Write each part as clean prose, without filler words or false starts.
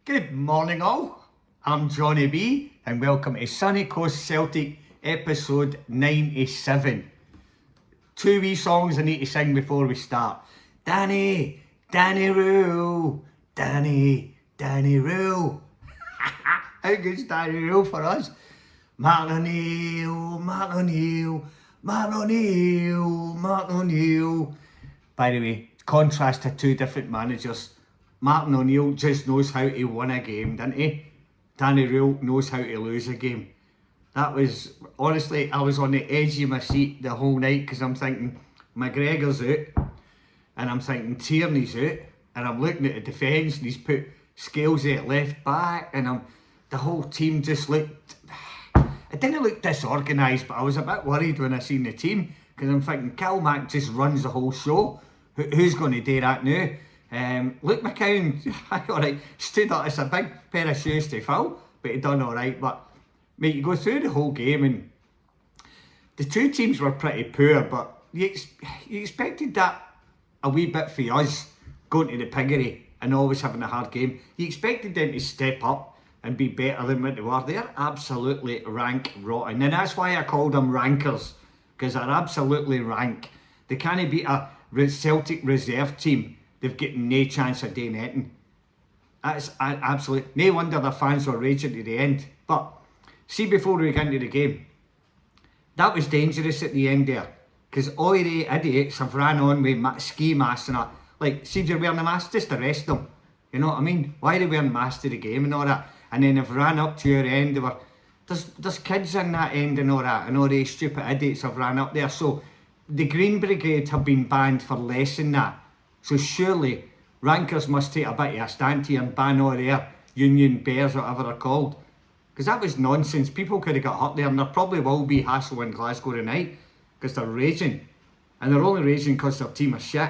Good morning all, I'm Johnny B and welcome to Sunny Coast Celtic episode 97. Two wee songs I need to sing before we start. Danny, Danny Rule, Danny, Danny Rule. How good's Danny Rule for us? Martin O'Neill, Martin O'Neill, Martin O'Neill, Martin O'Neill. By the way, contrast to two different managers. Martin O'Neill just knows how to win a game, doesn't he? Danny Rule knows how to lose a game. That was, honestly, I was on the edge of my seat the whole night because I'm thinking McGregor's out and I'm thinking Tierney's out and I'm looking at the defence and he's put Scalesy at left back and the whole team just looked, it didn't look disorganised, but I was a bit worried when I seen the team because I'm thinking Calmac just runs the whole show. Who's going to do that now? Luke McCown, alright, stood up. It's a big pair of shoes to fill, but he done alright. But mate, you go through the whole game and the two teams were pretty poor, but you expected that a wee bit for us going to the piggery and always having a hard game. You expected them to step up and be better than what they were. They're absolutely rank rotten, and that's why I called them rankers, because they're absolutely rank. They can't beat a Celtic reserve team. They've got no chance of doing anything. That's absolute. No wonder the fans were raging to the end. But see, before we get into the game, that was dangerous at the end there, because all the idiots have ran on with ski masks and that. Like, see if you're wearing a mask, just arrest them. You know what I mean? Why are they wearing masks to the game and all that? And then they've ran up to your end. There's kids in that end and all that, and all these stupid idiots have ran up there. So the Green Brigade have been banned for less than that. So surely rankers must take a bit of a stand here and ban all their union bears, whatever they're called. Because that was nonsense. People could have got hurt there, and there probably will be hassle in Glasgow tonight because they're raging. And they're only raging because their team is shit.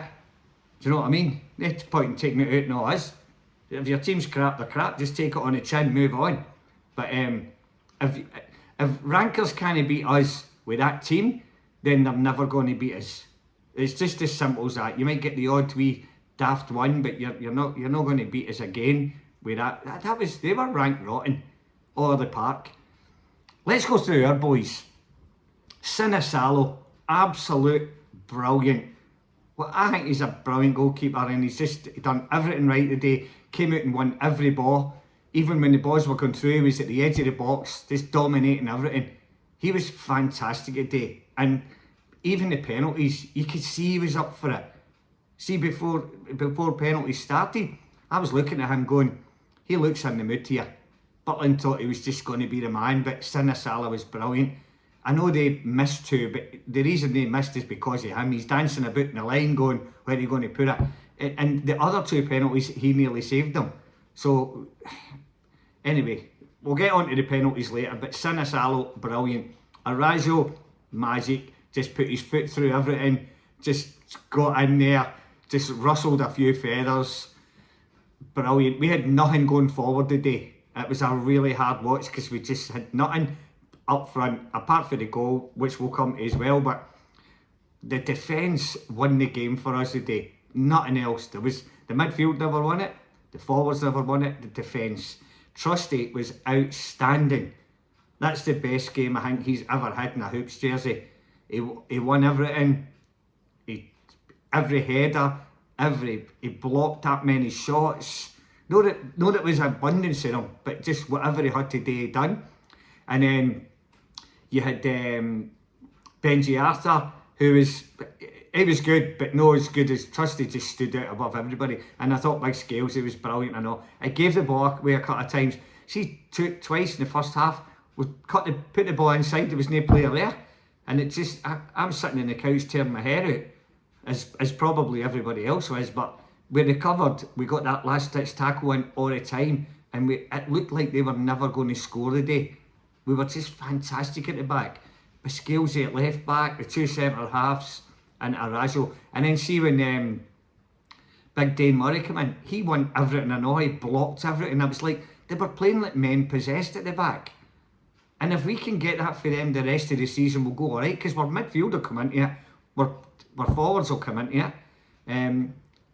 Do you know what I mean? No point in taking it out, no us. If your team's crap, they're crap. Just take it on the chin, move on. But if rankers can't beat us with that team, then they're never going to beat us. It's just as simple as that. You might get the odd wee daft one, but you're not going to beat us again with that. They were ranked rotten all over the park. Let's go through our boys. Sinisalo, absolute brilliant. Well, I think he's a brilliant goalkeeper, and he's just done everything right today. Came out and won every ball. Even when the balls were going through, he was at the edge of the box, just dominating everything. He was fantastic today. And even the penalties, you could see he was up for it. See, before penalties started, I was looking at him going, he looks in the mood here. Butland thought he was just going to be the man, but Sinisalo was brilliant. I know they missed two, but the reason they missed is because of him. He's dancing about in the line going, where are you going to put it? And the other two penalties, he nearly saved them. So, anyway, we'll get on to the penalties later, but Sinisalo, brilliant. Arajo, magic. Just put his foot through everything, just got in there, just rustled a few feathers. Brilliant. We had nothing going forward today. It was a really hard watch because we just had nothing up front, apart from the goal, which will come as well. But the defence won the game for us today. Nothing else. The midfield never won it, the forwards never won it, the defence. Trusty was outstanding. That's the best game I think he's ever had in a Hoops jersey. He won everything. Every header, he blocked that many shots. Not that it was abundance in him, but just whatever he had to do, he done. And then you had Benji Arthur, he was good, but not as good as Trusty. Just stood out above everybody. And I thought Big Scales, he was brilliant and all. I gave the ball away a couple of times. See, twice in the first half, put the ball inside, there was no player there. And it just, I'm sitting on the couch tearing my hair out, as probably everybody else was, but we recovered. We got that last ditch tackle in all the time, and it looked like they were never going to score today. We were just fantastic at the back. With Scalesy at left back, the two centre halves, and Arajo. And then see when Big Dane Murray came in, he won everything and all, he blocked everything. It was like they were playing like men possessed at the back. And if we can get that for them the rest of the season, we'll go alright, because our midfield will come into it, our forwards will come into it.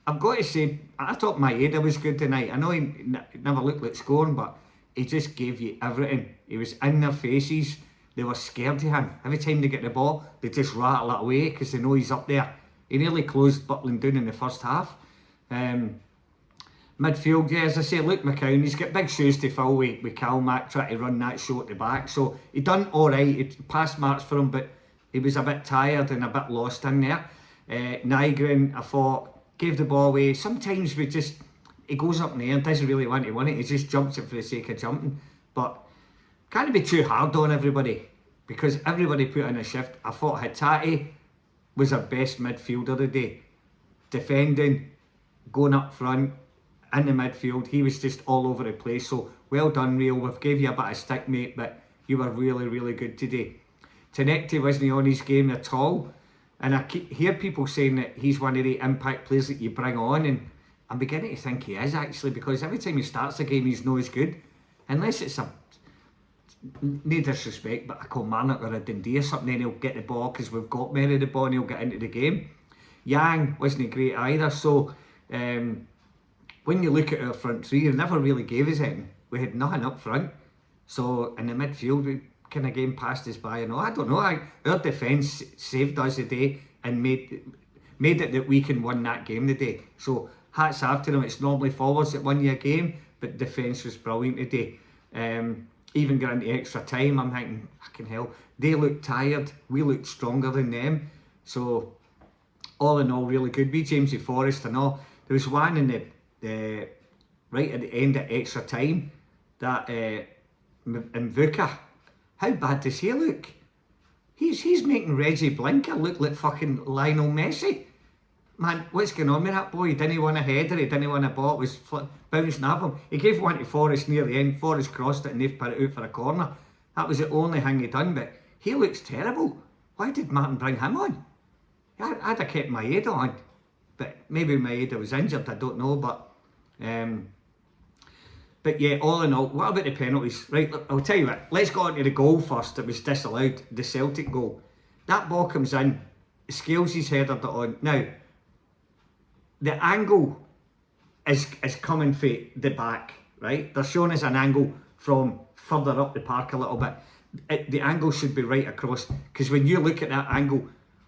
I've got to say, I thought Maeda was good tonight. I know he never looked like scoring, but he just gave you everything. He was in their faces. They were scared of him. Every time they get the ball, they just rattle it away because they know he's up there. He nearly closed Butland down in the first half. Midfield, yeah, as I say, Luke McCown, he's got big shoes to fill with Calmac trying to run that show at the back. So he done alright, it passed marks for him, but he was a bit tired and a bit lost in there. Nygren, I thought, gave the ball away. Sometimes he goes up in the air and doesn't really want to win it, he just jumps it for the sake of jumping. But can't be too hard on everybody, because everybody put in a shift. I thought Hatate was our best midfielder today. Defending, going up front, in the midfield, he was just all over the place. So well done, Real. We've gave you a bit of stick, mate, but you were really, really good today. Tenecti wasn't on his game at all, and I hear people saying that he's one of the impact players that you bring on, and I'm beginning to think he is actually, because every time he starts a game he's no as good, unless it's a, no disrespect, but a Kilmarnock or a Dundee or something, then he'll get the ball because we've got Mary the ball and he'll get into the game. Yang wasn't great either, so when you look at our front three, they never really gave us anything. We had nothing up front. So in the midfield, we kind of game passed us by. I don't know. Our defence saved us today and made it that we can win that game today. So hats off to them. It's normally forwards that win you a game, but defence was brilliant today. Even going into extra time, I'm thinking, fucking hell, they looked tired. We looked stronger than them. So all in all, really good. We Jamesy Forrest and all. There was one in the right at the end of extra time that Mvuka, how bad does he look? He's making Reggie Blinker look like fucking Lionel Messi. Man, what's going on with that boy? He didn't want a header, he didn't want a ball, it was bouncing off him. He gave one to Forrest near the end, Forrest crossed it and they've put it out for a corner. That was the only thing he done, but he looks terrible. Why did Martin bring him on? I'd have kept Maeda on, but maybe Maeda was injured, I don't know, but yeah, all in all, what about the penalties? Right, look, I'll tell you what, let's go on to the goal first that was disallowed, the Celtic goal. That ball comes in, Scales' headed it on. Now, the angle is coming for the back, right? They're showing us an angle from further up the park a little bit. The angle should be right across, because when you look at that angle,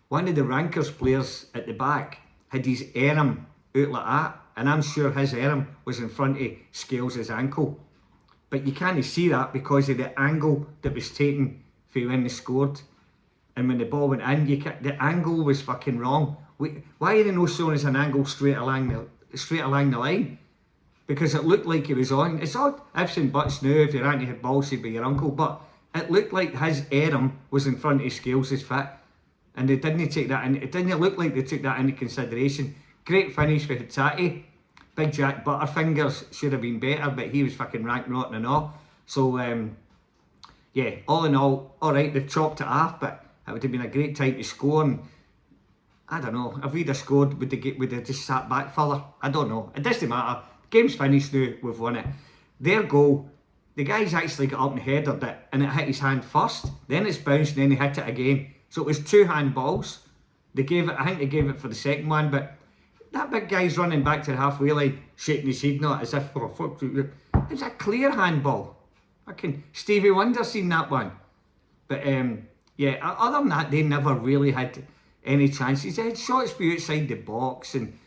one of the Rankers players at the back had his arm out like that, and I'm sure his arm was in front of Scales' ankle. But you can't see that because of the angle that was taken for when they scored. And when the ball went in, the angle was fucking wrong. Why are they not showing us an angle straight along the line? Because it looked like he was on. It's odd ifs and buts now if your auntie had ballsy by your uncle, but it looked like his arm was in front of Scales' foot. And they didn't take that in. It didn't look like they took that into consideration. Great finish for Hatate. Big Jack Butterfingers should have been better, but he was fucking rank rotten and all. So, yeah, all in all, alright, they've chopped it off, but it would have been a great time to score. And I don't know, if we'd have scored, would they just sat back further? I don't know. It doesn't matter. Game's finished now, we've won it. Their goal, the guy's actually got up and headed it, and it hit his hand first, then it's bounced, and then he hit it again. So it was two handballs. I think they gave it for the second one, but that big guy's running back to the halfway line, shaking his head not as if, oh fuck, it was a clear handball. Fucking Stevie Wonder seen that one. But yeah, other than that, they never really had any chances. They had shots for outside the box, and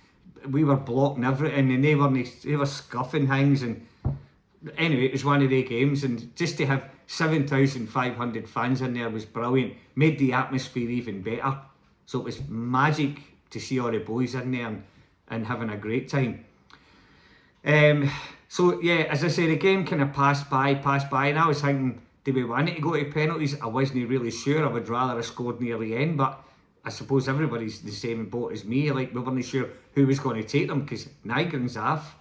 we were blocking everything, and they were scuffing things. And anyway, it was one of their games, and just to have 7,500 fans in there was brilliant. Made the atmosphere even better. So it was magic to see all the boys in there and having a great time. So yeah, as I say, the game kind of passed by, and I was thinking, do we want it to go to penalties? I wasn't really sure. I would rather have scored near the end, but I suppose everybody's the same boat as me. Like, we weren't sure who was going to take them, because Nygren's off,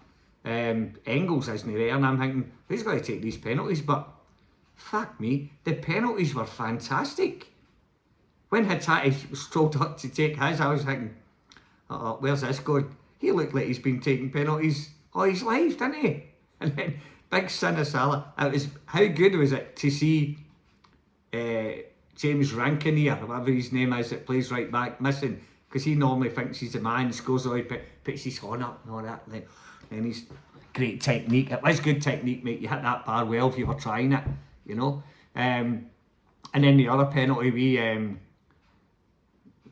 Engels isn't there, and I'm thinking, who's going to take these penalties? But fuck me, the penalties were fantastic. When Hatate was told up to take his, I was thinking, where's this going? He looked like he's been taking penalties all his life, didn't he? And then big sin of Salah. How good was it to see James Rankin here, whatever his name is, that plays right back, missing because he normally thinks he's the man, scores away, puts his horn up and all that. And he's great technique. It was good technique, mate. You hit that bar well if you were trying it, you know. And then the other penalty, the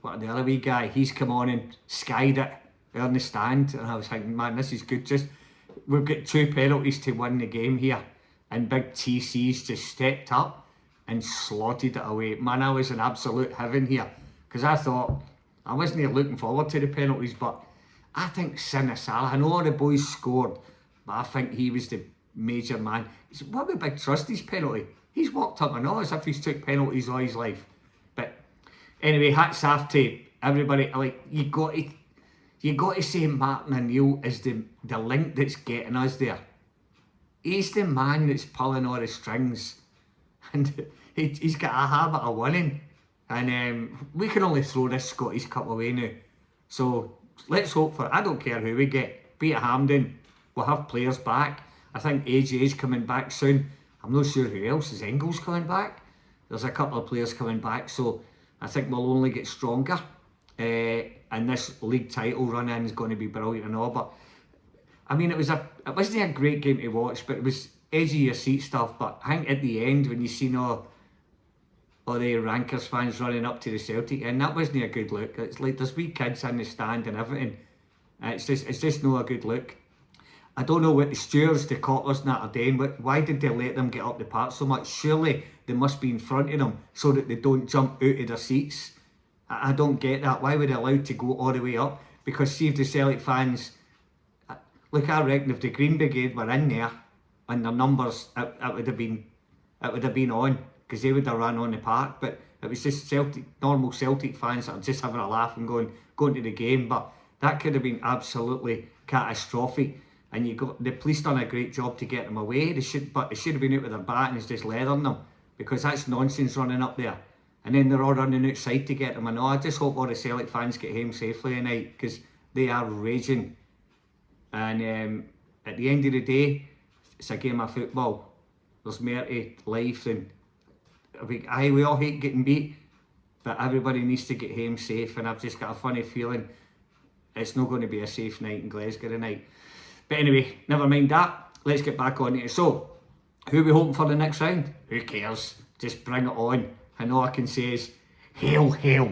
other wee guy, he's come on and skied it there in the stand, and I was thinking, man, this is good. Just we've got 2 penalties to win the game here, and big TC's just stepped up and slotted it away. Man, I was in absolute heaven here, because I thought I wasn't looking forward to the penalties, but I think Salah, I know all the boys scored, but I think he was the major man. What a big trustee's penalty. He's walked up and all as if he's took penalties all his life. But anyway, hats off to everybody. Like, you got to say Martin O'Neill is the link that's getting us there. He's the man that's pulling all the strings, and he's got a habit of winning. And we can only throw this Scottish Cup away now. So let's hope for it. I don't care who we get. Be it Hampden, we'll have players back. I think AJ's coming back soon. I'm not sure who else. Is Engels coming back? There's a couple of players coming back, so I think we'll only get stronger. And this league title run in is going to be brilliant and all. But I mean, it wasn't a great game to watch, but it was edge of your seat stuff. But I think at the end, when you seen all the Rankers fans running up to the Celtic, and that wasn't a good look. It's like there's wee kids in the stand and everything. It's just not a good look. I don't know what the stewards, the copplers and that are doing. Why did they let them get up the park so much? Surely they must be in front of them so that they don't jump out of their seats. I don't get that. Why were they allowed to go all the way up? Because see if the Celtic fans, look, I reckon if the Green Brigade were in there and their numbers, it would have been on, because they would have run on the park. But it was just normal Celtic fans that are just having a laugh and going to the game. But that could have been absolutely catastrophic. And the police done a great job to get them away. They should have been out with their batons just leathering them, because that's nonsense running up there. And then they're all running outside to get them. And I just hope all the Celtic fans get home safely tonight, because they are raging. And at the end of the day, it's a game of football. There's more to life than... we all hate getting beat, but everybody needs to get home safe. And I've just got a funny feeling it's not going to be a safe night in Glasgow tonight. But anyway, never mind that. Let's get back on it. So, who are we hoping for the next round? Who cares? Just bring it on. And all I can say is, hail, hail.